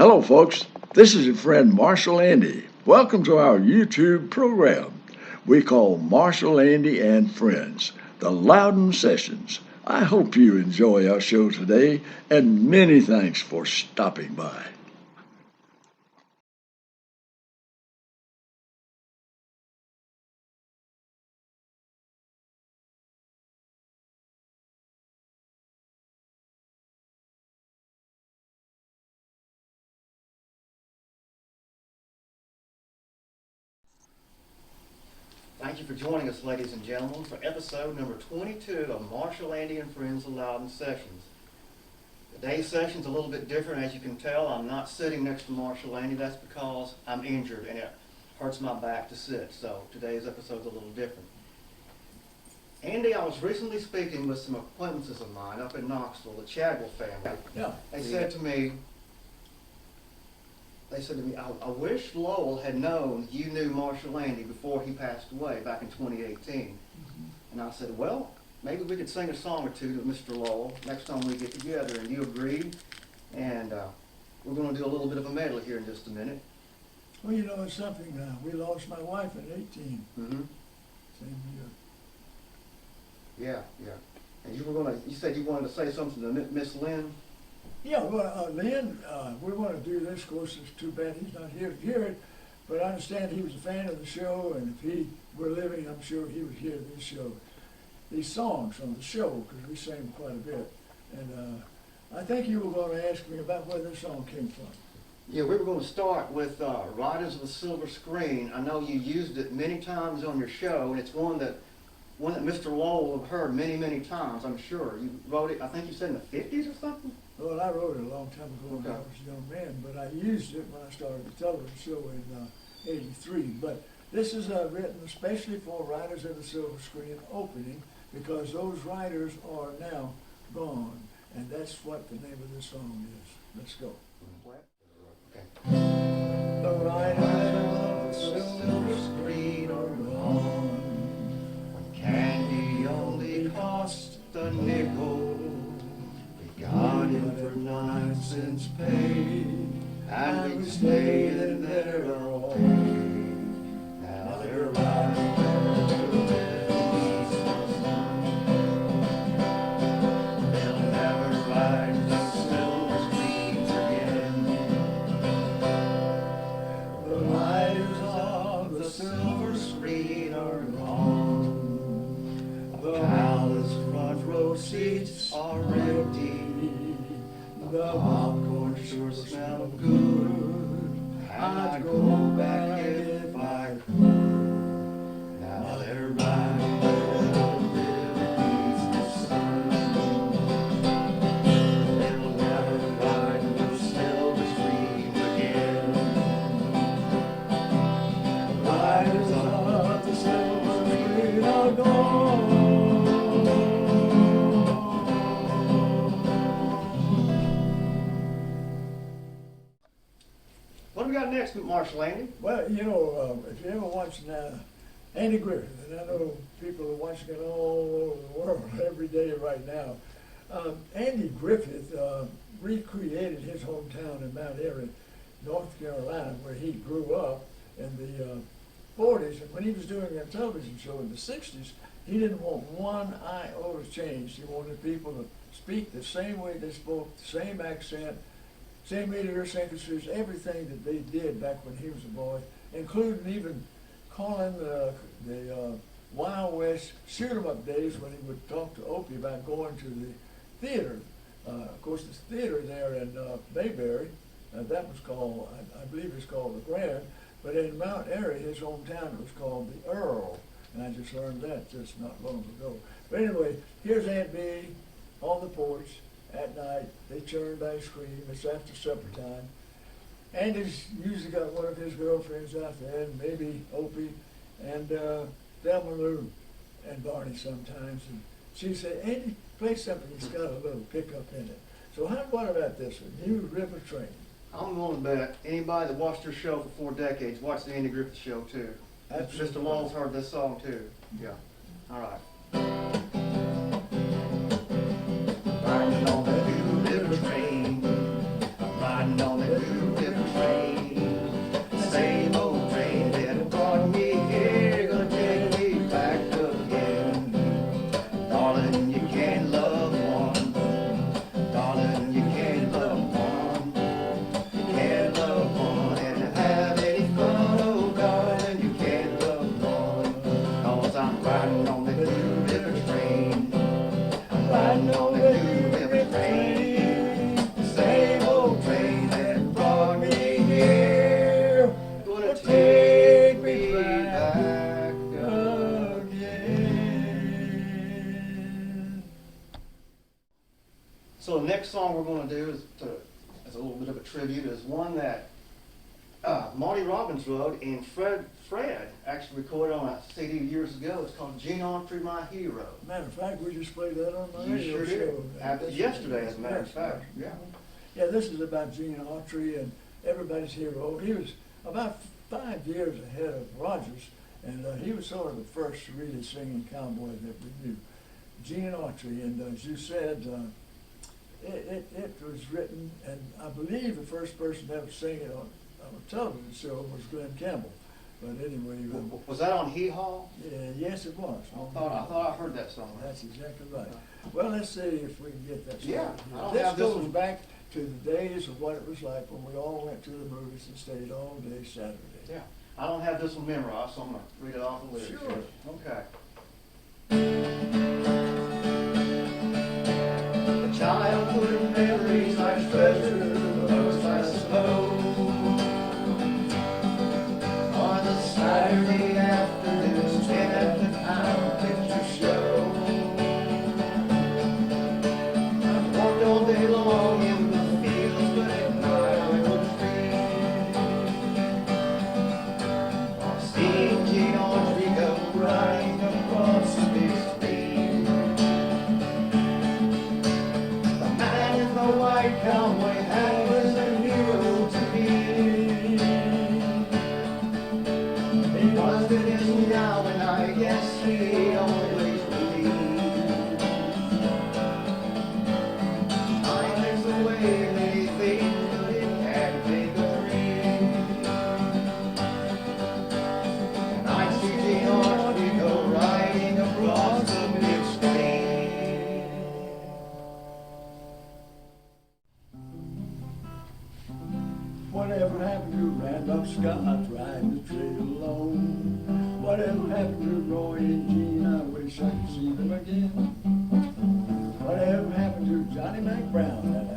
Hello, folks. This is your friend Marshal Andy. Welcome to our YouTube program we call Marshal Andy and Friends, the Loudon Sessions. I hope you enjoy our show today, and many thanks for stopping by. Thank you for joining us, ladies and gentlemen, for episode number 22 of Marshal Andy and Friends, the Loudon Sessions. Today's session's a little bit different, as you can tell. I'm not sitting next to Marshal Andy. That's because I'm injured and it hurts my back to sit. So today's episode's a little different. Andy, I was recently speaking with some acquaintances of mine up in Knoxville, the Chadwell family. Yeah. They said to me, I wish Lowell had known you knew Marshal Andy before he passed away back in 2018. Mm-hmm. And I said, well, maybe we could sing a song or two to Mr. Lowell next time we get together. And you agreed. And we're going to do a little bit of a medley here in just a minute. Well, you know, it's something, we lost my wife at 18. Mm-hmm. Same Yeah. And you said you wanted to say something to Miss Lynn? year. Yeah, well, Lynn, we want to do this. Of course, it's too bad he's not here to hear it, but I understand he was a fan of the show, and if he were living, I'm sure he would hear this show, these songs from the show, because we sang quite a bit. And I think you were going to ask me about where this song came from. Yeah, we were going to start with Riders of the Silver Screen. I know you used it many times on your show, and it's one that Mr. Lowell will have heard many, many times, I'm sure. You wrote it, I think you said in the 50s or something? Well, I wrote it a long time ago when I was a young man, but I used it when I started the television show in '83. But this is written especially for Riders of the Silver Screen opening, because those riders are now gone, and that's what the name of this song is. Let's go. Okay. The riders of the silver screen are gone, When candy only cost a nickel, we got him for 9 cents paid, and we stayed in there all day. Now they're riding there to the east of the sun. They'll never ride the silver screens again. the riders of the silver screen are gone. The palace front row seats are empty. The popcorn sure smell good. I'd go back if I could. Now they're riding there beneath the sun. They'll never ride the silver screen again. The riders of the silver screen are gone. What do we got next, Marshal Andy? Well, you know, if you ever watch Andy Griffith, and I know people are watching it all over the world every day right now, Andy Griffith recreated his hometown in Mount Airy, North Carolina, where he grew up in the 40s. And when he was doing a television show in the 60s, he didn't want one iota changed. He wanted people to speak the same way they spoke, the same accent, same idiosyncrasies, everything that they did back when he was a boy, including even calling the Wild West shoot-'em-up days when he would talk to Opie about going to the theater. Of course, the theater there in Mayberry, that was called, I believe it's called the Grand, but in Mount Airy, his hometown, it was called the Earl, and I just learned that just not long ago. But anyway, here's Aunt Bee on the porch. At night, they churned ice cream. It's after supper time. Andy's usually got one of his girlfriends out there, and maybe Opie, and Thelma Lou, and Barney sometimes. And she said, Andy, play something that's got a little pickup in it. So what about this one? New River Train. I'm willing to bet anybody that watched your show for 4 decades watched the Andy Griffith Show too. Absolutely. Mr. Lowell's heard this song too. Yeah. All right. Riding on the New River train. I'm riding on the New tribute is one that Marty Robbins wrote, and Fred actually recorded on a CD years ago. It's called Gene Autry, My Hero. Matter of fact, we just played that on my You radio sure show. did. Yesterday, as a matter of fact. Yeah. Yeah, this is about Gene Autry and everybody's hero. He was about 5 years ahead of Rogers, and he was sort of the first really singing cowboy that we knew. Gene Autry, and as you said, it was written, and I believe the first person to ever sing it on a television show was Glenn Campbell. But anyway, Was that on Hee Haw? yeah, yes, it was. I thought I heard that song. That's exactly right. Well, let's see if we can get that started. Yeah, I don't This have this goes one. back to the days of what it was like when we all went to the movies and stayed all day Saturday. Yeah. I don't have this one memorized, so I'm going to read it off the lyrics. Sure. Okay. The childhood memories I treasure the most, I suppose, are the Saturday afternoons spent at the town picture show. I've worked all day long in the fields, but at night I would free. I've seen Gene Autry go riding across the big street. The man in the white cowboy hat was a hero to me. He was, but isn't now, and I guess he always will be. Time takes away many things, but it can't take a dream. And I see Gene Autry go riding across the big street. Whatever happened to Randolph Scott riding the trail alone? Whatever happened to Roy and Gene? I wish I could see them again. Whatever happened to Johnny Mac Brown, that